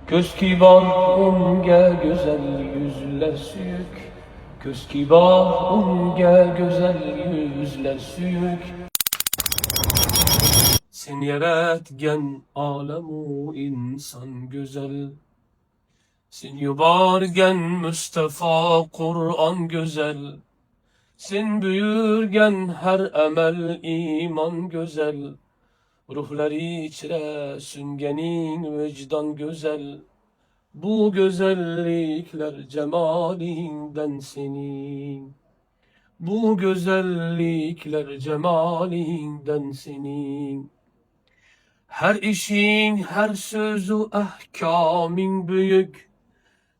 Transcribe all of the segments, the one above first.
Göz kibar unge güzel yüzler süyük. Göz kibar unge güzel yüzler süyük. Sen yaratgan alemu insan güzel. Sen yuborgan Mustafa Kur'an güzel. Sen buyurgan her amel iman güzel. Ruhlar içre süngenin vicdan güzel. Bu güzellikler cemalinden senin. Bu güzellikler cemalinden senin. Her işin, her sözü ahkamin büyük.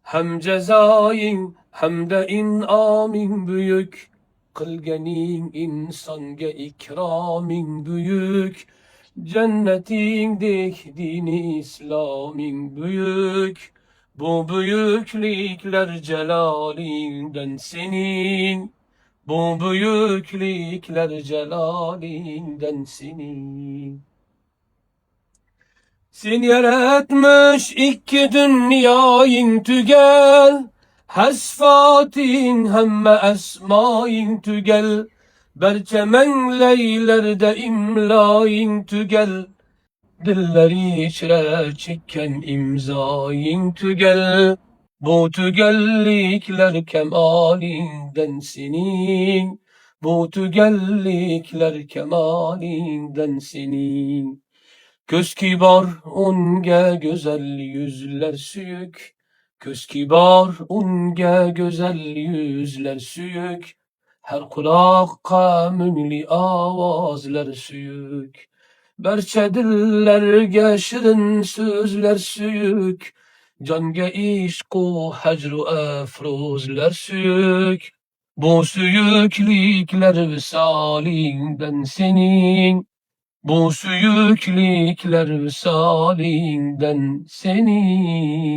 Hem cezayin hem de inamin büyük. Kılgenin insanga ikramin büyük. Cennetin dini İslam'ın büyük. Bu büyüklükler celalinden senin. Bu büyüklükler celalinden senin. Sen yaratmış iki dünyayın tügel. Hasfatin hemme esmayin tügel. Berçemen leylerde imlayın tügel. Dilleri içre çekken imzayın tügel. Bu tügellikler kemalinden senin. Bu tügellikler kemalinden senin. Göz kibar unge güzel yüzler süyük. Göz kibar unge güzel yüzler süyük. Her kulakka münli avazlar süyük. Berçe dillerge şirin sözler süyük. Cange işku hecru efruzler süyük. Bu süyüklikler visalinden senin. Bu süyüklükler visalinden senin.